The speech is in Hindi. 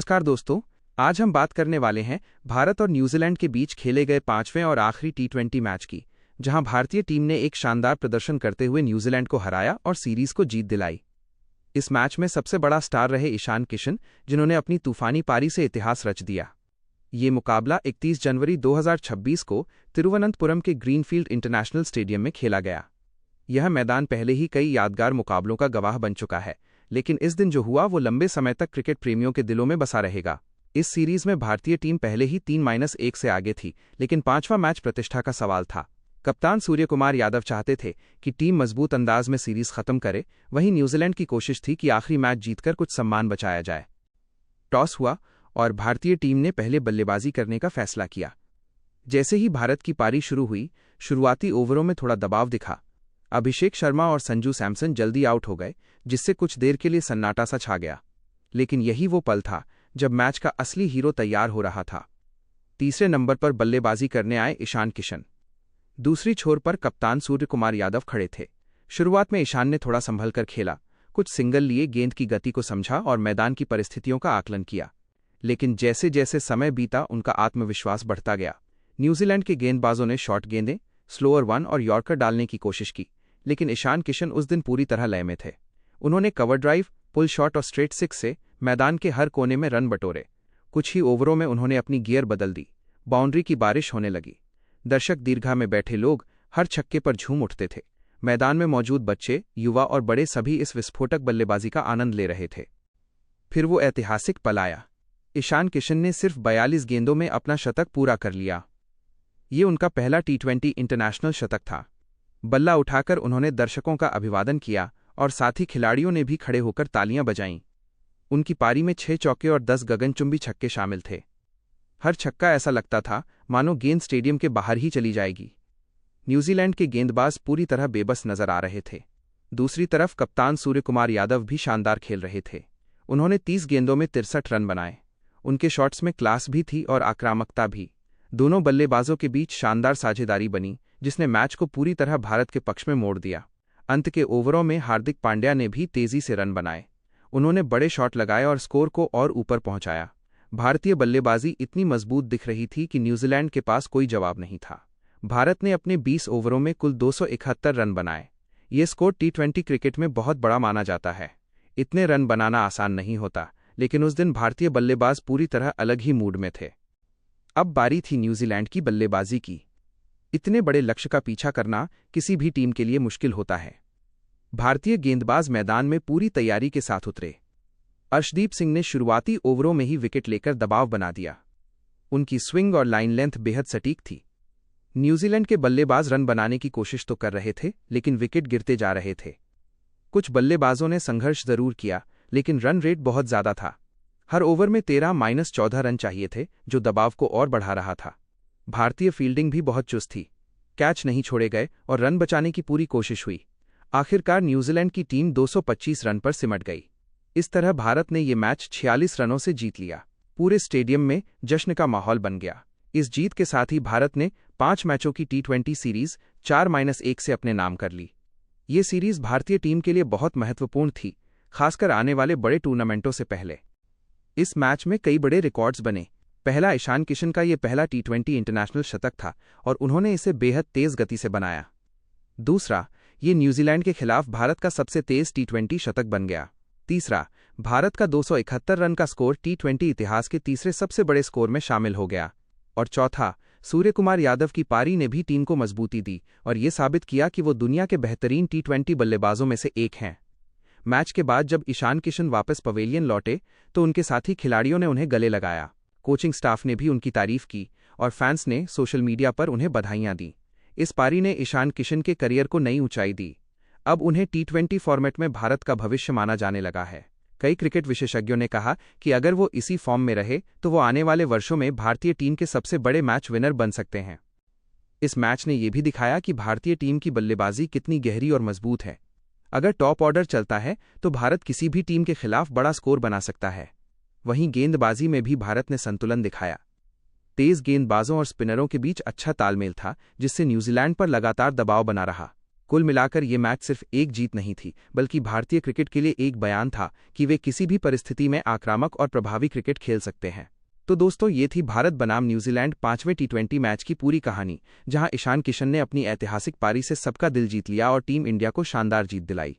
नमस्कार दोस्तों, आज हम बात करने वाले हैं भारत और न्यूजीलैंड के बीच खेले गए पांचवें और आखिरी टी20 मैच की, जहां भारतीय टीम ने एक शानदार प्रदर्शन करते हुए न्यूजीलैंड को हराया और सीरीज को जीत दिलाई। इस मैच में सबसे बड़ा स्टार रहे ईशान किशन, जिन्होंने अपनी तूफानी पारी से इतिहास रच दिया। ये मुकाबला 31 जनवरी 2026 को तिरुवनंतपुरम के ग्रीनफील्ड इंटरनेशनल स्टेडियम में खेला गया। यह मैदान पहले ही कई यादगार मुकाबलों का गवाह बन चुका है, लेकिन इस दिन जो हुआ वो लंबे समय तक क्रिकेट प्रेमियों के दिलों में बसा रहेगा। इस सीरीज में भारतीय टीम पहले ही 3-1 से आगे थी, लेकिन पांचवा मैच प्रतिष्ठा का सवाल था। कप्तान सूर्यकुमार यादव चाहते थे कि टीम मजबूत अंदाज में सीरीज खत्म करे, वहीं न्यूजीलैंड की कोशिश थी कि आखिरी मैच जीतकर कुछ सम्मान बचाया जाए। टॉस हुआ और भारतीय टीम ने पहले बल्लेबाजी करने का फैसला किया। जैसे ही भारत की पारी शुरू हुई, शुरुआती ओवरों में थोड़ा दबाव दिखा। अभिषेक शर्मा और संजू सैमसन जल्दी आउट हो गए, जिससे कुछ देर के लिए सन्नाटा सा छा गया। लेकिन यही वो पल था जब मैच का असली हीरो तैयार हो रहा था। तीसरे नंबर पर बल्लेबाजी करने आए ईशान किशन। दूसरी छोर पर कप्तान सूर्यकुमार यादव खड़े थे। शुरुआत में ईशान ने थोड़ा संभल कर खेला, कुछ सिंगल लिए, गेंद की गति को समझा और मैदान की परिस्थितियों का आकलन किया। लेकिन जैसे जैसे समय बीता, उनका आत्मविश्वास बढ़ता गया। न्यूजीलैंड के गेंदबाजों ने शॉर्ट गेंदें, स्लोअर वन और यॉर्कर डालने की कोशिश की, लेकिन ईशान किशन उस दिन पूरी तरह लय में थे। उन्होंने कवर ड्राइव, पुल शॉट और स्ट्रेट सिक्स से मैदान के हर कोने में रन बटोरे। कुछ ही ओवरों में उन्होंने अपनी गियर बदल दी। बाउंड्री की बारिश होने लगी। दर्शक दीर्घा में बैठे लोग हर छक्के पर झूम उठते थे। मैदान में मौजूद बच्चे, युवा और बड़े सभी इस विस्फोटक बल्लेबाजी का आनंद ले रहे थे। फिर वो ऐतिहासिक पल आया। ईशान किशन ने सिर्फ 42 गेंदों में अपना शतक पूरा कर लिया। ये उनका पहला टी20 इंटरनेशनल शतक था। बल्ला उठाकर उन्होंने दर्शकों का अभिवादन किया और साथी खिलाड़ियों ने भी खड़े होकर तालियां बजाईं। उनकी पारी में 6 चौके और 10 गगनचुंबी छक्के शामिल थे। हर छक्का ऐसा लगता था मानो गेंद स्टेडियम के बाहर ही चली जाएगी। न्यूजीलैंड के गेंदबाज पूरी तरह बेबस नजर आ रहे थे। दूसरी तरफ कप्तान सूर्यकुमार यादव भी शानदार खेल रहे थे। उन्होंने 30 गेंदों में 63 रन बनाए। उनके शॉट्स में क्लास भी थी और आक्रामकता भी। दोनों बल्लेबाजों के बीच शानदार साझेदारी बनी, जिसने मैच को पूरी तरह भारत के पक्ष में मोड़ दिया। अंत के ओवरों में हार्दिक पांड्या ने भी तेजी से रन बनाए। उन्होंने बड़े शॉट लगाए और स्कोर को और ऊपर पहुंचाया। भारतीय बल्लेबाजी इतनी मजबूत दिख रही थी कि न्यूजीलैंड के पास कोई जवाब नहीं था। भारत ने अपने 20 ओवरों में कुल 271 रन बनाए। ये स्कोर टी20 क्रिकेट में बहुत बड़ा माना जाता है। इतने रन बनाना आसान नहीं होता, लेकिन उस दिन भारतीय बल्लेबाज पूरी तरह अलग ही मूड में थे। अब बारी थी न्यूजीलैंड की बल्लेबाजी की। इतने बड़े लक्ष्य का पीछा करना किसी भी टीम के लिए मुश्किल होता है। भारतीय गेंदबाज मैदान में पूरी तैयारी के साथ उतरे। अर्शदीप सिंह ने शुरुआती ओवरों में ही विकेट लेकर दबाव बना दिया। उनकी स्विंग और लाइन लेंथ बेहद सटीक थी। न्यूजीलैंड के बल्लेबाज रन बनाने की कोशिश तो कर रहे थे, लेकिन विकेट गिरते जा रहे थे। कुछ बल्लेबाजों ने संघर्ष जरूर किया, लेकिन रन रेट बहुत ज्यादा था। हर ओवर में 13-14 रन चाहिए थे, जो दबाव को और बढ़ा रहा था। भारतीय फील्डिंग भी बहुत चुस्त थी। कैच नहीं छोड़े गए और रन बचाने की पूरी कोशिश हुई। आखिरकार न्यूजीलैंड की टीम 225 रन पर सिमट गई। इस तरह भारत ने ये मैच 46 रनों से जीत लिया। पूरे स्टेडियम में जश्न का माहौल बन गया। इस जीत के साथ ही भारत ने 5 मैचों की टी20 सीरीज 4-1 से अपने नाम कर ली। ये सीरीज भारतीय टीम के लिए बहुत महत्वपूर्ण थी, खासकर आने वाले बड़े टूर्नामेंटों से पहले। इस मैच में कई बड़े रिकॉर्ड्स बने। पहला, ईशान किशन का ये पहला टी20 इंटरनेशनल शतक था और उन्होंने इसे बेहद तेज गति से बनाया। दूसरा, ये न्यूजीलैंड के खिलाफ भारत का सबसे तेज टी20 शतक बन गया। तीसरा, भारत का 271 रन का स्कोर टी20 इतिहास के तीसरे सबसे बड़े स्कोर में शामिल हो गया। और चौथा, सूर्यकुमार यादव की पारी ने भी टीम को मजबूती दी और ये साबित किया कि वो दुनिया के बेहतरीन टी20 बल्लेबाजों में से एक हैं। मैच के बाद जब ईशान किशन वापस पवेलियन लौटे, तो उनके साथी खिलाड़ियों ने उन्हें गले लगाया। कोचिंग स्टाफ ने भी उनकी तारीफ की और फैंस ने सोशल मीडिया पर उन्हें बधाइयां दी। इस पारी ने ईशान किशन के करियर को नई ऊंचाई दी। अब उन्हें टी20 फॉर्मेट में भारत का भविष्य माना जाने लगा है। कई क्रिकेट विशेषज्ञों ने कहा कि अगर वो इसी फॉर्म में रहे तो वो आने वाले वर्षों में भारतीय टीम के सबसे बड़े मैच विनर बन सकते हैं। इस मैच ने यह भी दिखाया कि भारतीय टीम की बल्लेबाजी कितनी गहरी और मजबूत है। अगर टॉप ऑर्डर चलता है तो भारत किसी भी टीम के खिलाफ बड़ा स्कोर बना सकता है। वहीं गेंदबाजी में भी भारत ने संतुलन दिखाया। तेज गेंदबाजों और स्पिनरों के बीच अच्छा तालमेल था, जिससे न्यूजीलैंड पर लगातार दबाव बना रहा। कुल मिलाकर ये मैच सिर्फ एक जीत नहीं थी, बल्कि भारतीय क्रिकेट के लिए एक बयान था कि वे किसी भी परिस्थिति में आक्रामक और प्रभावी क्रिकेट खेल सकते हैं। तो दोस्तों, ये थी भारत बनाम न्यूजीलैंड 5वें टी20 मैच की पूरी कहानी, जहां ईशान किशन ने अपनी ऐतिहासिक पारी से सबका दिल जीत लिया और टीम इंडिया को शानदार जीत दिलाई।